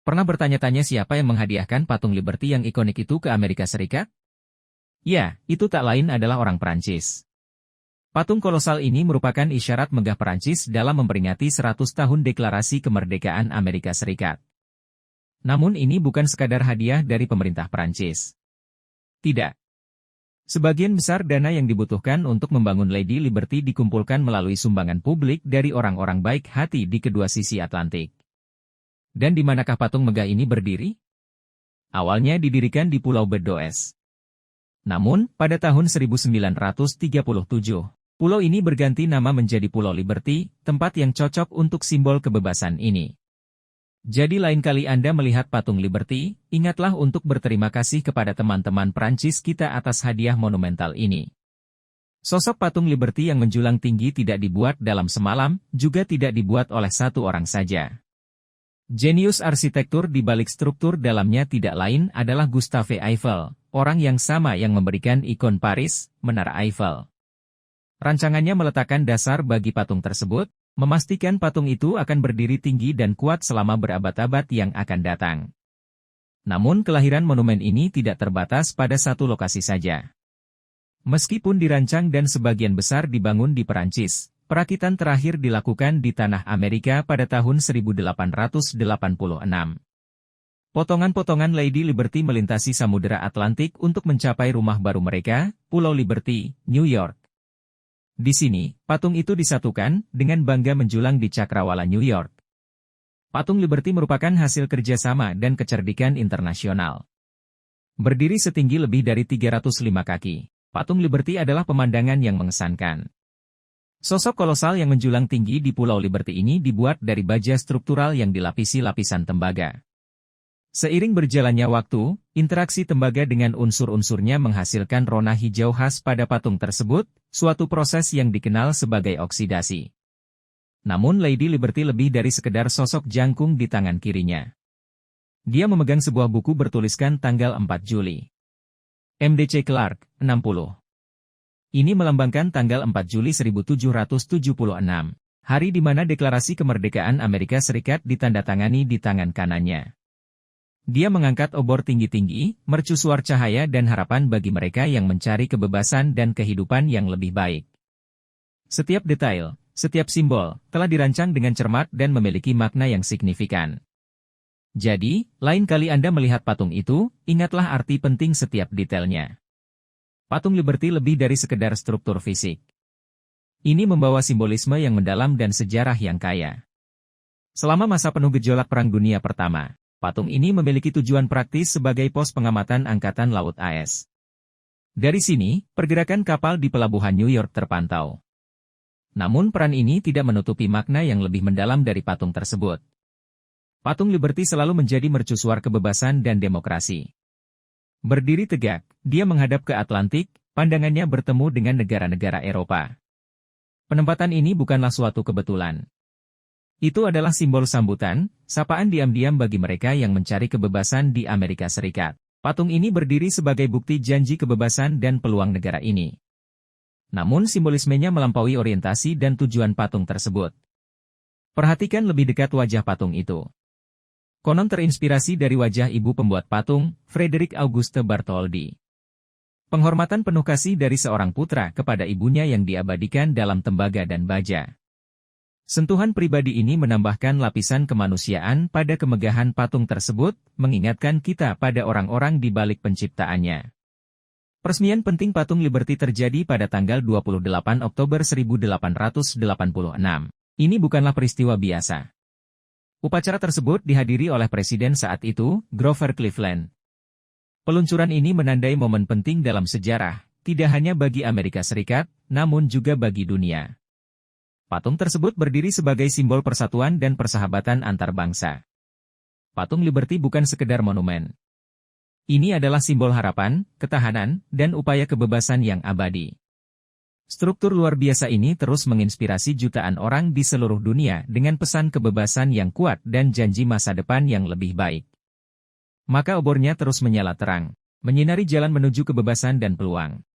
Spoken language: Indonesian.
Pernah bertanya-tanya siapa yang menghadiahkan patung Liberty yang ikonik itu ke Amerika Serikat? Ya, itu tak lain adalah orang Perancis. Patung kolosal ini merupakan isyarat megah Perancis dalam memperingati 100 tahun deklarasi kemerdekaan Amerika Serikat. Namun ini bukan sekadar hadiah dari pemerintah Perancis. Tidak. Sebagian besar dana yang dibutuhkan untuk membangun Lady Liberty dikumpulkan melalui sumbangan publik dari orang-orang baik hati di kedua sisi Atlantik. Dan di manakah patung megah ini berdiri? Awalnya didirikan di Pulau Bedoes. Namun, pada tahun 1937, pulau ini berganti nama menjadi Pulau Liberty, tempat yang cocok untuk simbol kebebasan ini. Jadi lain kali Anda melihat patung Liberty, ingatlah untuk berterima kasih kepada teman-teman Prancis kita atas hadiah monumental ini. Sosok patung Liberty yang menjulang tinggi tidak dibuat dalam semalam, juga tidak dibuat oleh satu orang saja. Jenius arsitektur di balik struktur dalamnya tidak lain adalah Gustave Eiffel, orang yang sama yang memberikan ikon Paris, Menara Eiffel. Rancangannya meletakkan dasar bagi patung tersebut, memastikan patung itu akan berdiri tinggi dan kuat selama berabad-abad yang akan datang. Namun kelahiran monumen ini tidak terbatas pada satu lokasi saja. Meskipun dirancang dan sebagian besar dibangun di Perancis, perakitan terakhir dilakukan di tanah Amerika pada tahun 1886. Potongan-potongan Lady Liberty melintasi Samudera Atlantik untuk mencapai rumah baru mereka, Pulau Liberty, New York. Di sini, patung itu disatukan, dengan bangga menjulang di Cakrawala New York. Patung Liberty merupakan hasil kerjasama dan kecerdikan internasional. Berdiri setinggi lebih dari 305 kaki, patung Liberty adalah pemandangan yang mengesankan. Sosok kolosal yang menjulang tinggi di Pulau Liberty ini dibuat dari baja struktural yang dilapisi lapisan tembaga. Seiring berjalannya waktu, interaksi tembaga dengan unsur-unsurnya menghasilkan rona hijau khas pada patung tersebut, suatu proses yang dikenal sebagai oksidasi. Namun Lady Liberty lebih dari sekedar sosok jangkung di tangan kirinya. Dia memegang sebuah buku bertuliskan tanggal 4 Juli. MDC Clark, 60. Ini melambangkan tanggal 4 Juli 1776, hari di mana deklarasi kemerdekaan Amerika Serikat ditandatangani di tangan kanannya. Dia mengangkat obor tinggi-tinggi, mercusuar cahaya dan harapan bagi mereka yang mencari kebebasan dan kehidupan yang lebih baik. Setiap detail, setiap simbol, telah dirancang dengan cermat dan memiliki makna yang signifikan. Jadi, lain kali Anda melihat patung itu, ingatlah arti penting setiap detailnya. Patung Liberty lebih dari sekedar struktur fisik. Ini membawa simbolisme yang mendalam dan sejarah yang kaya. Selama masa penuh gejolak Perang Dunia Pertama, patung ini memiliki tujuan praktis sebagai pos pengamatan Angkatan Laut AS. Dari sini, pergerakan kapal di pelabuhan New York terpantau. Namun peran ini tidak menutupi makna yang lebih mendalam dari patung tersebut. Patung Liberty selalu menjadi mercusuar kebebasan dan demokrasi. Berdiri tegak, dia menghadap ke Atlantik, pandangannya bertemu dengan negara-negara Eropa. Penempatan ini bukanlah suatu kebetulan. Itu adalah simbol sambutan, sapaan diam-diam bagi mereka yang mencari kebebasan di Amerika Serikat. Patung ini berdiri sebagai bukti janji kebebasan dan peluang negara ini. Namun simbolismenya melampaui orientasi dan tujuan patung tersebut. Perhatikan lebih dekat wajah patung itu. Konon terinspirasi dari wajah ibu pembuat patung, Frederick Auguste Bartholdi. Penghormatan penuh kasih dari seorang putra kepada ibunya yang diabadikan dalam tembaga dan baja. Sentuhan pribadi ini menambahkan lapisan kemanusiaan pada kemegahan patung tersebut, mengingatkan kita pada orang-orang di balik penciptaannya. Peresmian penting patung Liberty terjadi pada tanggal 28 Oktober 1886. Ini bukanlah peristiwa biasa. Upacara tersebut dihadiri oleh Presiden saat itu, Grover Cleveland. Peluncuran ini menandai momen penting dalam sejarah, tidak hanya bagi Amerika Serikat, namun juga bagi dunia. Patung tersebut berdiri sebagai simbol persatuan dan persahabatan antar bangsa. Patung Liberty bukan sekedar monumen. Ini adalah simbol harapan, ketahanan, dan upaya kebebasan yang abadi. Struktur luar biasa ini terus menginspirasi jutaan orang di seluruh dunia dengan pesan kebebasan yang kuat dan janji masa depan yang lebih baik. Maka obornya terus menyala terang, menyinari jalan menuju kebebasan dan peluang.